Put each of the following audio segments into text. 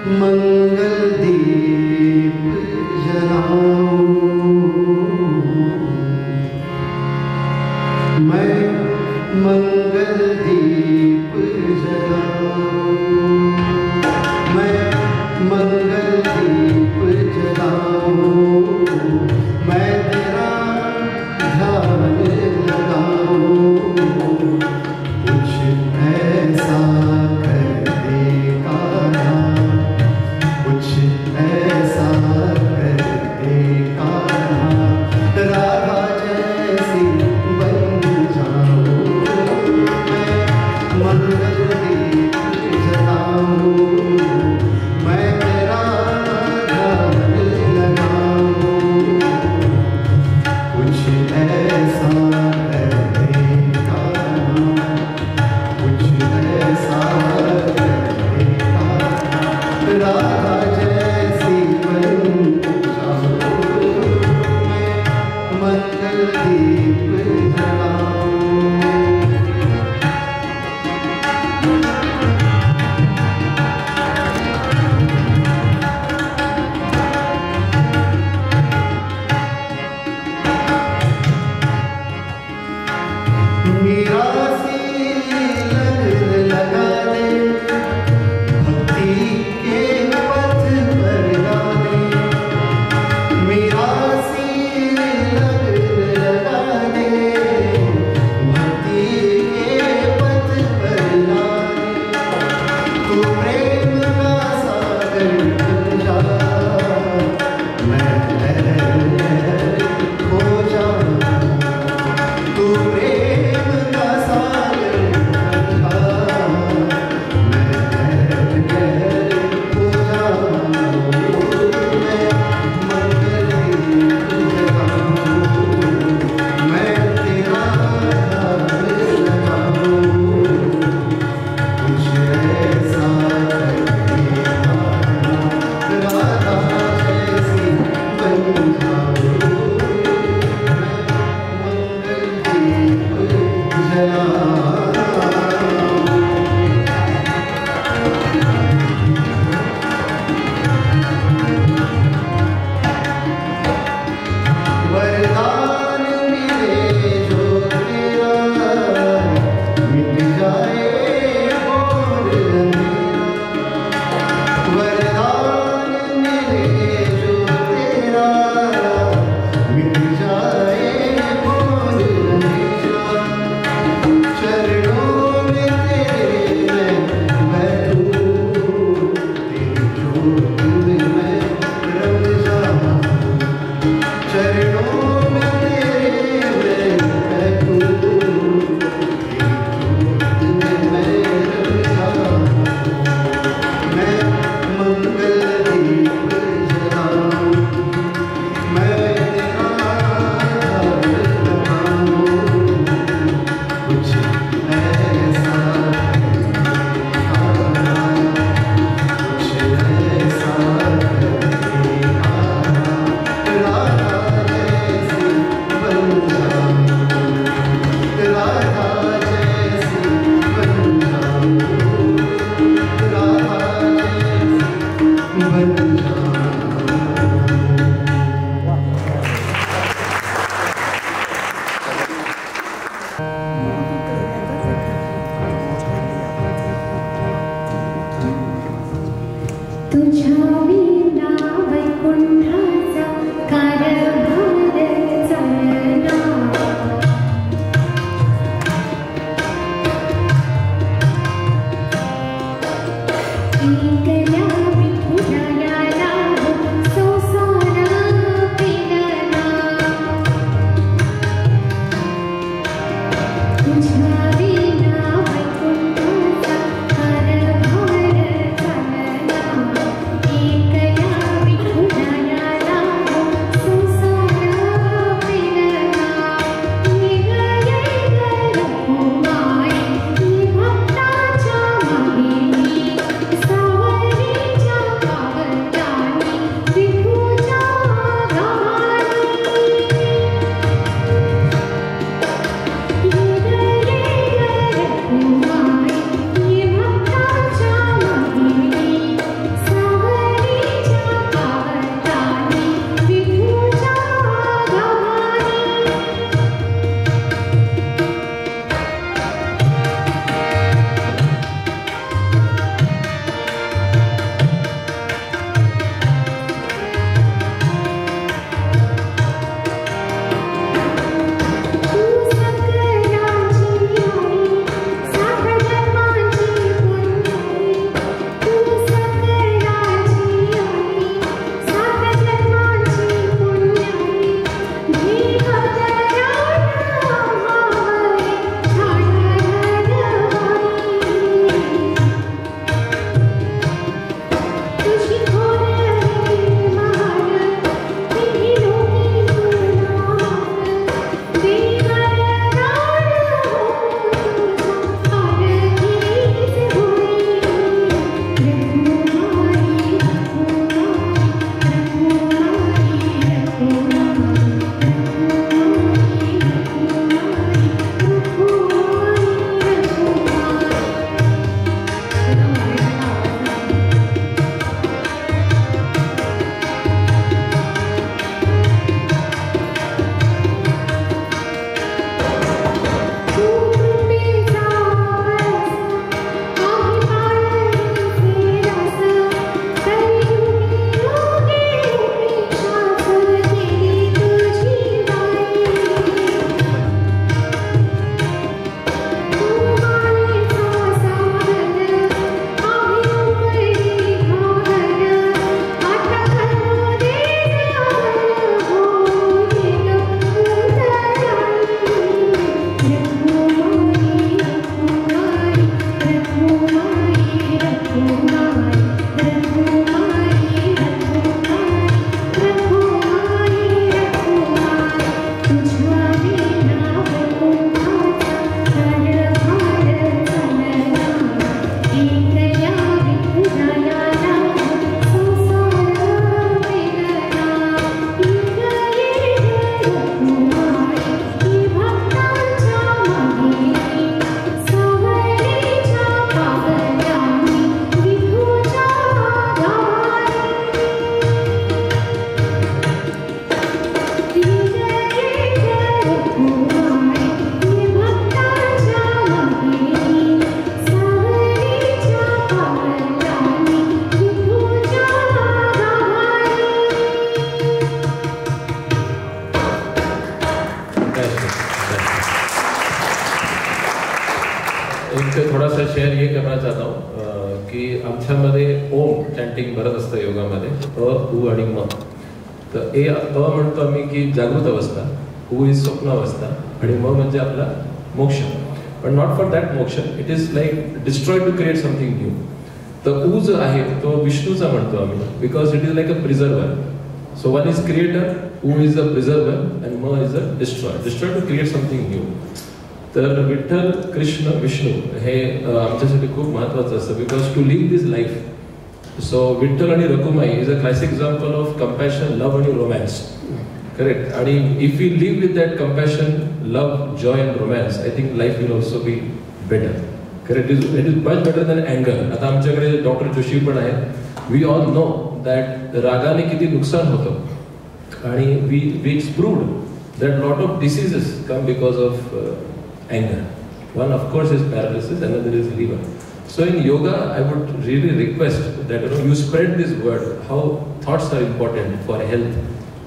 मंगल दीप जलाऊं, मैं मंगल दीप जलाऊं, मैं मंगल दीप जलाऊं, मैं तेरा ध्यान लगाऊं, कुछ ऐसा कर देगा, कुछ ऐसा कर देगा, राधा जैसी बन जाऊं, मैं मंगल दीप जलाऊं, मैं तेरा ध्यान लगाऊं, कुछ ऐसा कर देगा, कुछ ऐसा कर देगा, राधा जैसी बन जाऊं, मैं मंगल दीप जलाऊं। मेरा सी लगन लगा दे, भक्ति के पथ पर डाले, मेरा सी लगन लगा दे, भक्ति के पथ पर डाले, तू प्रेम का सागर बन जा, मैं लहर लहर खो जाऊं, तू प्रेम का सागर बन जा, मैं लहर लहर खो जाऊं, मैं मंगल दीप जलाऊं, मैं तेरा ध्यान लगाऊं, कुछ ऐसा कर देगा, राधा जैसी बन जाऊं, मैं मंगल दीप जलाऊं। वरदान मिले जो तेरा, मिट जाए घोर अंधेरा, वरदान मिले जो तेरा, मिट जाए घोर अंधेरा, चरणों में तेरे मैं बैठूं, तेरी ज्योत में मैं रम जाऊं, चरणों में तेरे मैं बैठूं, तेरी ज्योत में मैं रम जाऊं, मैं मंगल दीप जलाऊं, मैं तेरा ध्यान लगाऊं, कुछ ऐसा कर देगा, कुछ ऐसा कर देगा, राधा जैसी बन जाऊं, राधा जैसी बन जाऊं, राधा जैसी बन जाऊं। तुझ्या विना वैकुंठाचा कारभार चालना, एकल्या विठुरायाला संसार पेलना, तुझ्या विना वैकुंठाचा कारभार चालना, एकल्या विठुरायाला संसार पेलना, निघाले रघुमाई भक्ताच्या मागेनी, सावरीच्या एक थोडासा शेअर ये करना चाहता हूँ की आमच्यामध्ये ओम चॅन्टिंग बरंच असतं योगामध्ये, उ आणि म. तर म्हणतो आम्ही की जागृत अवस्था, उ इज स्वप्न अवस्था आणि म म्हणजे आपला मोक्ष. पण not for that moksha, it is like destroy to create something new. तर उ जो आहे तो विष्णूचा म्हणतो आम्ही, because it is like a preserver. So one is creator, U is a preserver and M is a destroy to create something new. तर विठ्ठल, कृष्ण, विष्णू हे आमच्यासाठी खूप महत्त्वाचं असतं, because to live this life. So Vitthal आणि Rakhumai is a classic example of compassion, love आणि romance. Correct. आणि if you live with that compassion, love, joy and romance, I think life will also be better. Correct. It is much better than अँगर. आता आमच्याकडे doctor Joshi पण आहेत. We all know that रागाने किती नुकसान होतं आणि we it's proved that lot of diseases come because of anger. One of course is paralysis, another is liver. So in yoga I would really request that you spread this word, how thoughts are important for health,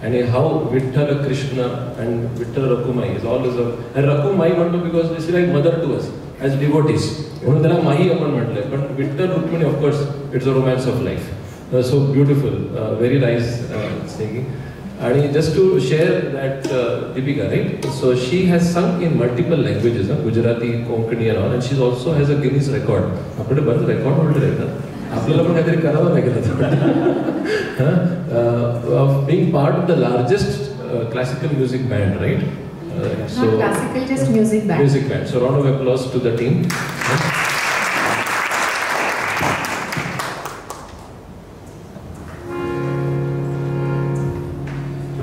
and how Vitthal, Krishna and Vitthal Rakumai is always and Rakumai म्हणतो because this is like mother to us as devotees. म्हणून त्याला माई आपण म्हटलंय. पण Vitthal Rukmini of course it's a romance of life. So beautiful, very nice singing. And just to share that Deepika, right? So she has sung in multiple languages, Gujarati, Konkani and all, and she also has a Guinness record. आपले बरेच record holder आहेत ना. आपल्याला पण काहीतरी करावं लागेल of being part of the largest classical music band, right? Not classical, just music band. Music band. So round of applause to the team.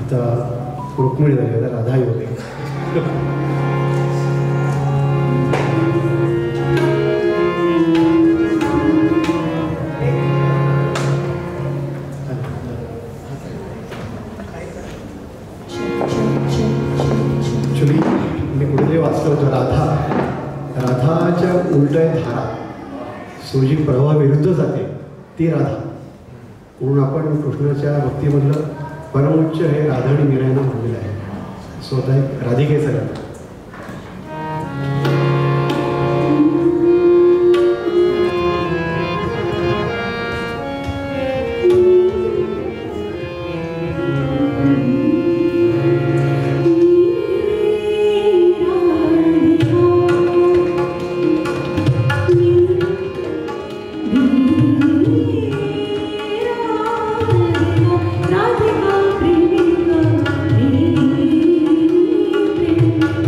आता रुक्मिणी झाली, आता राधा योग आहे. ॲक्च्युली मी कुठेतरी वाचलं होतं, राधाच्या उलट आहे धारा. सो जी प्रवाहाविरुद्ध जाते ती राधा. म्हणून आपण कृष्णाच्या भक्तीमधलं परमोच्च हे राधा आणि मीरांना म्हणलेलं आहे. सो आता एक राधिकेचं गाणं. Radhika Prima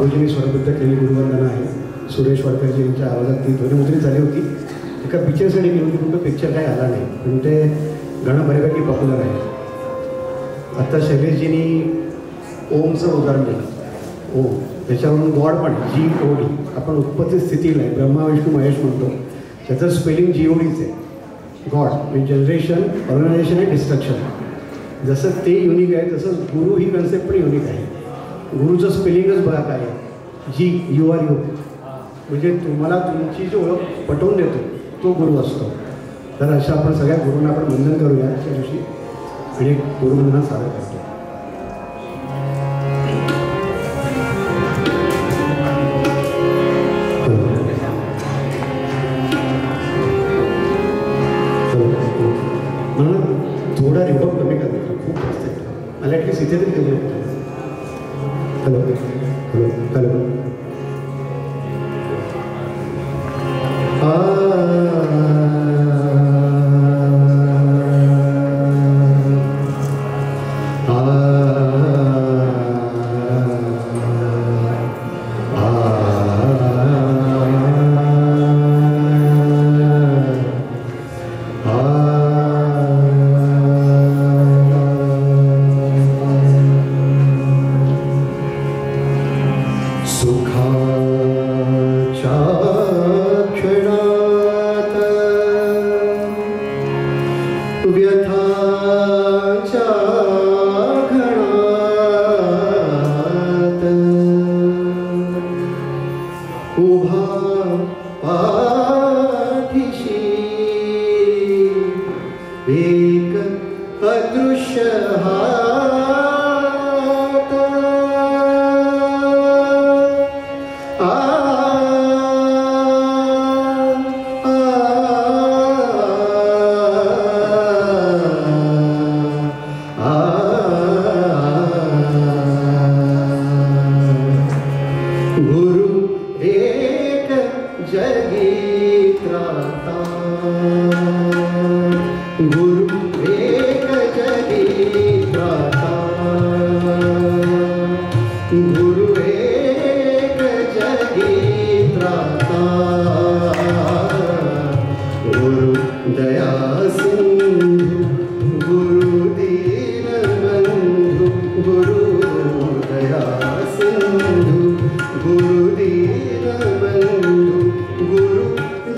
माधवजींनी स्वरबद्ध केलेली गुरुवंदना आहे. सुरेश वाडकरजी यांच्या आवाजात ती ध्वनिमुद्रित झाली होती. एका पिक्चरसाठी गेली होती, कुठं पिक्चर काही आला नाही, पण ते गाणं बऱ्यापैकी पॉप्युलर आहे. आत्ता शैलेशजींनी ओमचं उदाहरण दिलं. ओम त्याच्यावरून गॉड पण GOD. आपण उत्पत्ती स्थितीला आहे, ब्रह्मा विष्णू महेश म्हणतो, त्याचं स्पेलिंग GODच आहे. गॉड म्हणजे जनरेशन, ऑर्गनायझेशन आणि डिस्ट्रक्शन. जसं ते युनिक आहे तसं गुरु ही कन्सेप्ट पण युनिक आहे. गुरुचं स्पेलिंगच बघा काय आहे, GURU. म्हणजे तुम्हाला तुमची जी ओळख पटवून देतो तो गुरु असतो. तर अशा आपण सगळ्या गुरूंना आपण वंदन करूया आजच्या दिवशी आणि एक गुरुवंदना सादर करतो. मला थोडा रिवर्ब कमी करायचा, खूप जास्त आहे. मला ॲटलीस्ट इथे तरी कमी होतं. Hello hello hello.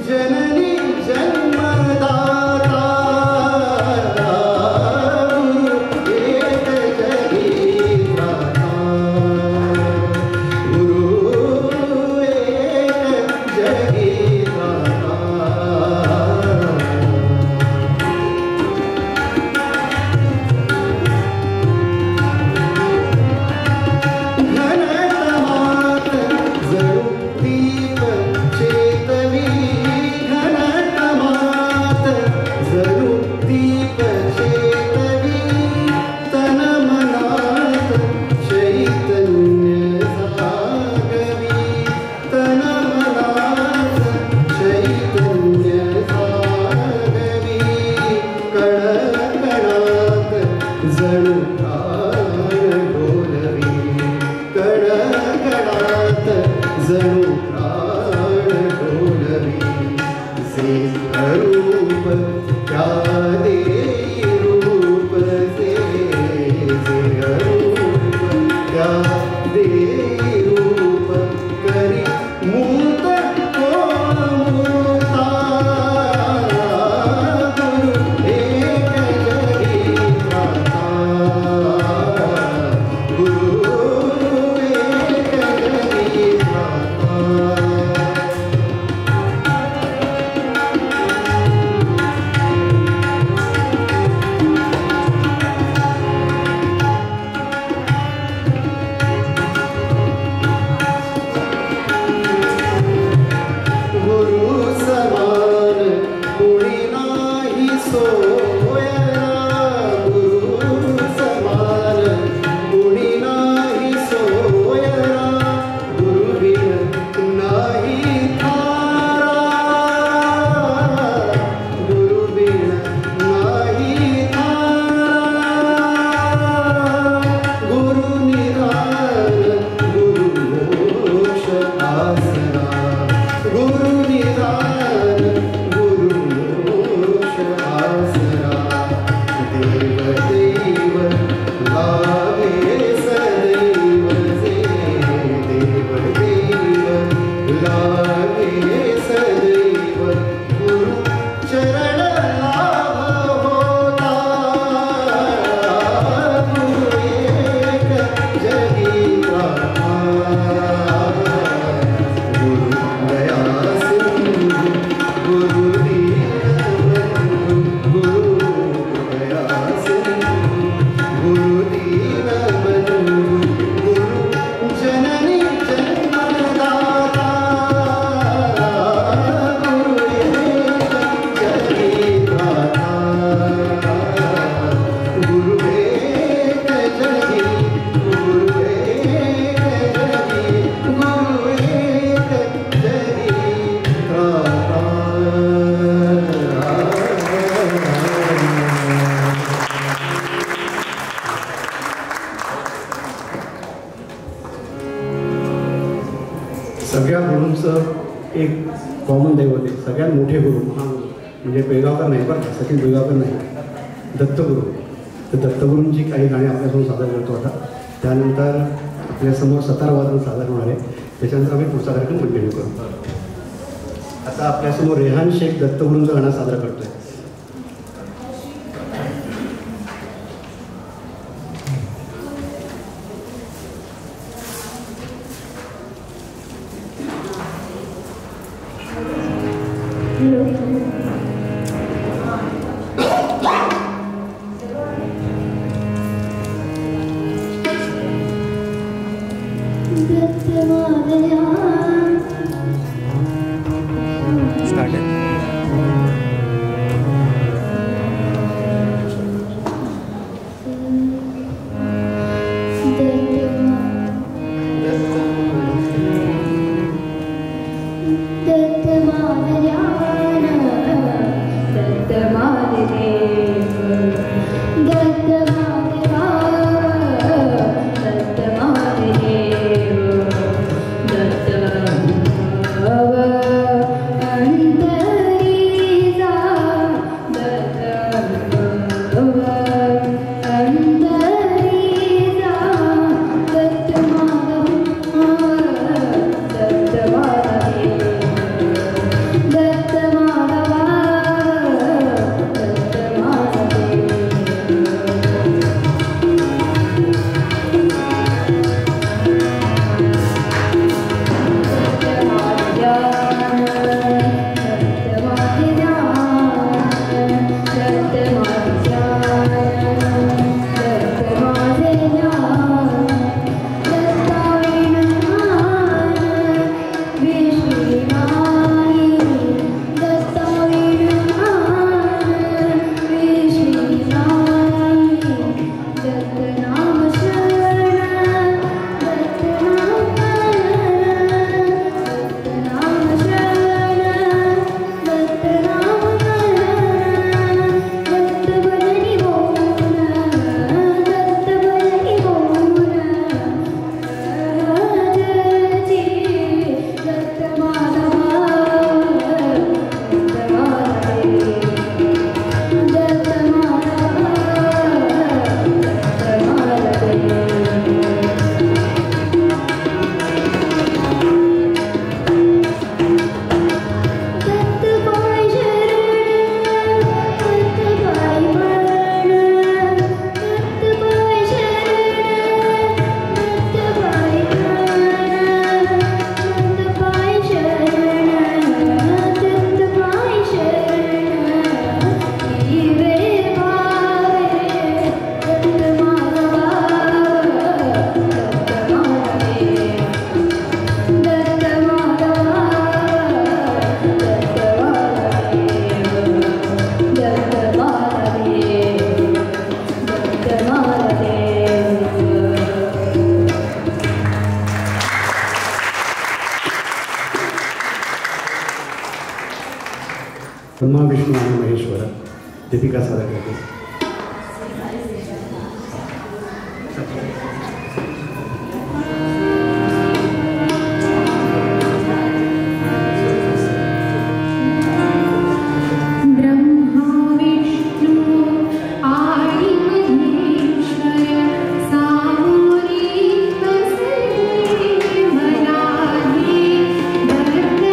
जननी जन्म सगळ्या गुरूंचं एक कॉमन दैवत आहे. सगळ्यात मोठे गुरु महान म्हणजे बेळगावकर नाही बरं का, सचिन बेळगावकर नाही, दत्तगुरू. तर दत्तगुरूंची काही गाणी आपल्यासमोर सादर करतो आता. त्यानंतर आपल्यासमोर सतार वादन सादर होणार आहे. त्याच्यानंतर आम्ही पुढचा कार्यक्रम कंटिन्यू करू. आता आपल्यासमोर रेहान शेख दत्तगुरूंचं गाणं सादर करतोय. ब्रह्मा विष्णू आणि महेश्वर दीपिका सादर करते. Thank you.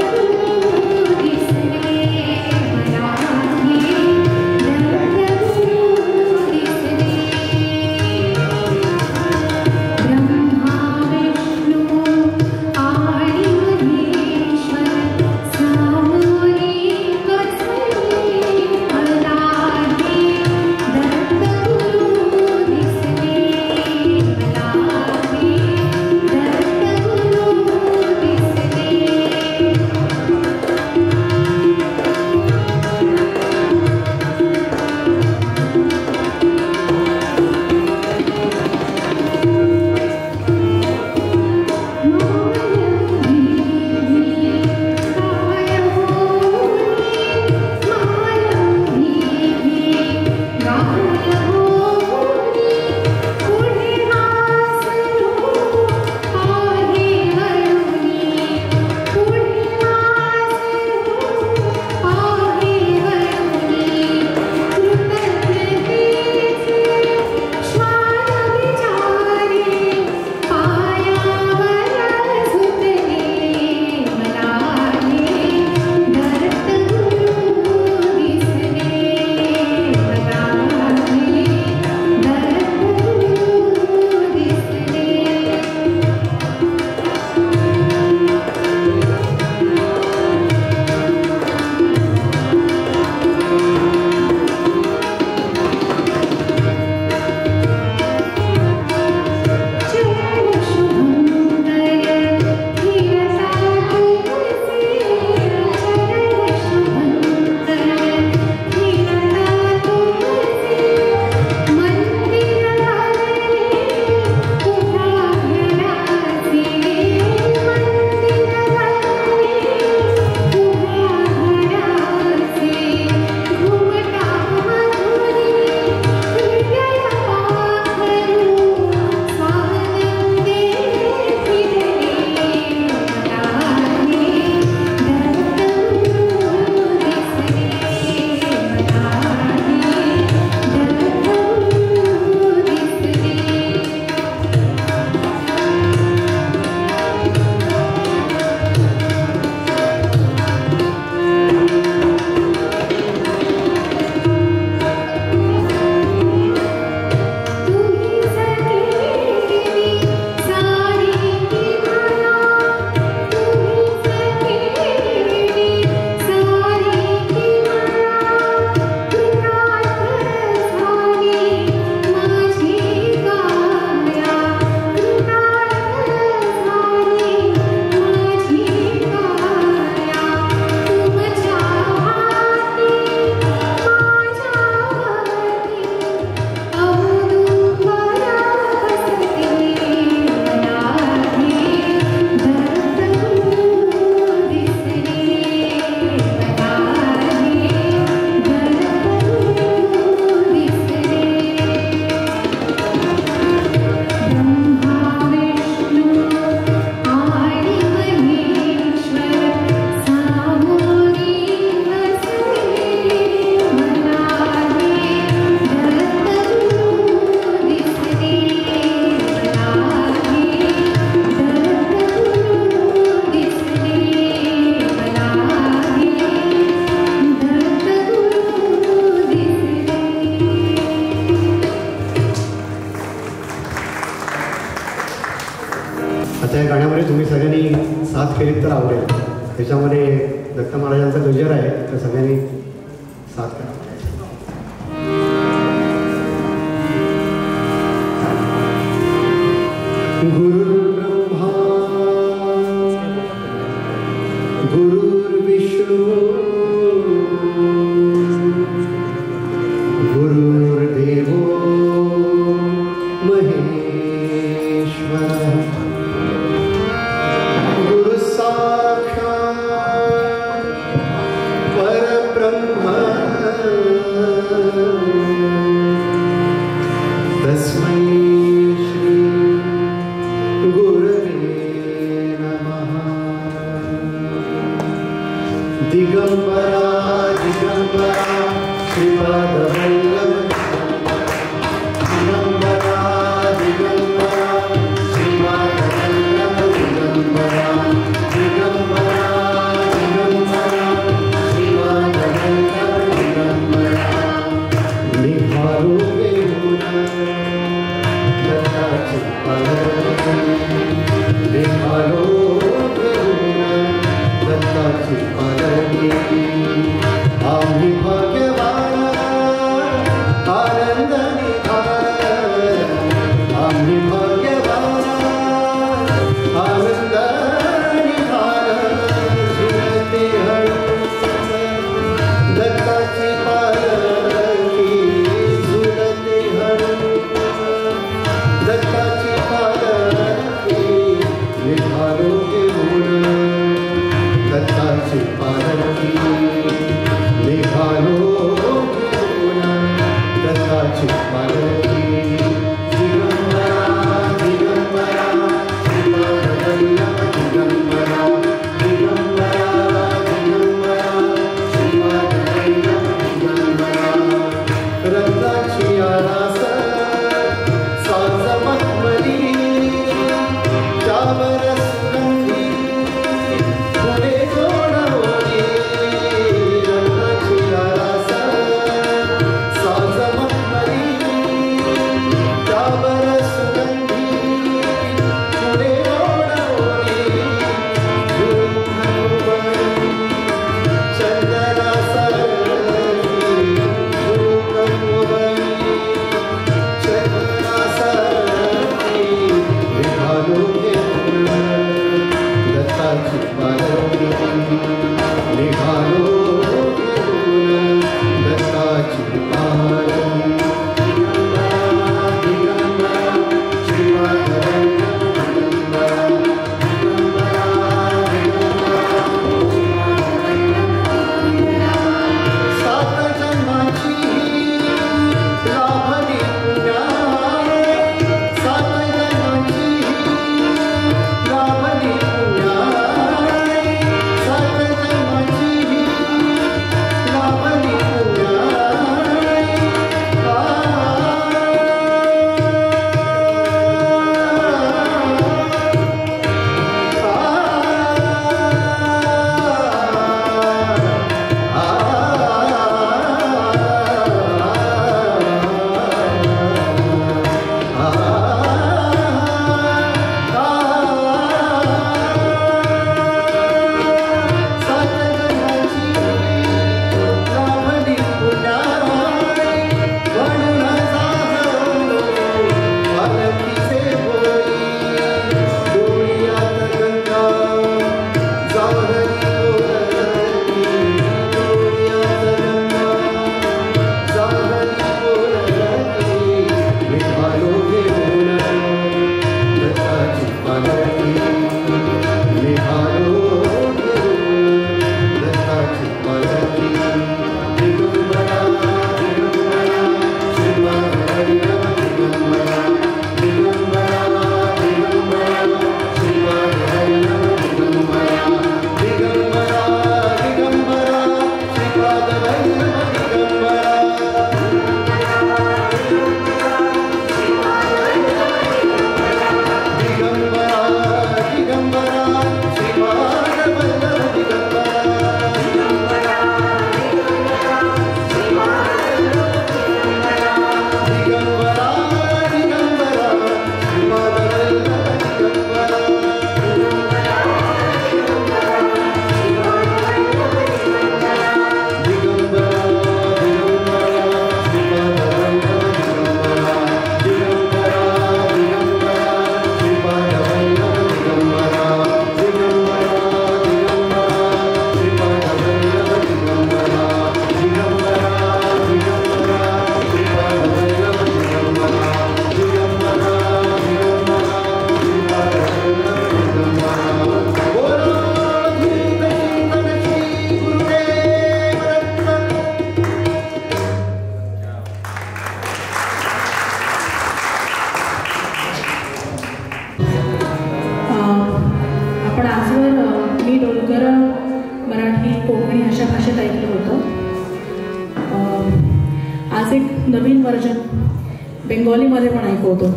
सगळ्यांनी साथ केलीत तर आवडेल. त्याच्यामध्ये दत्त महाराजांचा गजर आहे, तर सगळ्यांनी साथ करा. गुरुर्ब्रह्मा गुरुर्विष्णू गुरुर्देवो महेश्वर गुरु साक्षात् परब्रह्म तस्मै श्री गुरवे नमः. दिगंबरा दिगंबरा श्रीपादवल्लभ दिगंबरा दिगंबरा श्रीपादवल्लभ दिगंबरा दिगंबरा दिगंबरा श्रीपादवल्लभ दिगंबरा. निभारो घेऊन दत्ताची पालखी निभारो घेऊन दत्ताची पालखी. आम्ही भाग्यवान आनंद निधान आम्ही भाग्यवान आनंद निधान. झुलते हळूच दत्ताची पालखी झुलते हळूच दत्ताची पालखी. निघालो घेऊन दत्ताची पालखी निघालो भाषेत ऐकलं होतं. आज एक नवीन व्हर्जन बेंगॉलीमध्ये पण ऐकवतो.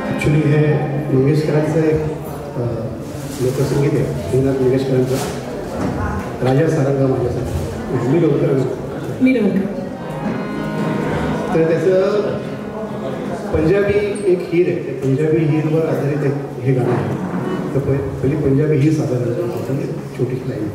ॲक्च्युली हे मंगेशकरांचं एक लोकसंगीत आहे. श्रीनाथ मंगेशकरांचं राजा सारंगा माझ्यासाठी मी लवकर तर त्याचं पंजाबी एक हीर आहे. ते पंजाबी हीरवर आधारित एक हे गाणं आहे. तर पहिली पंजाबी हीर सादर करतो. छोटीशी लाईन.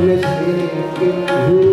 नशे के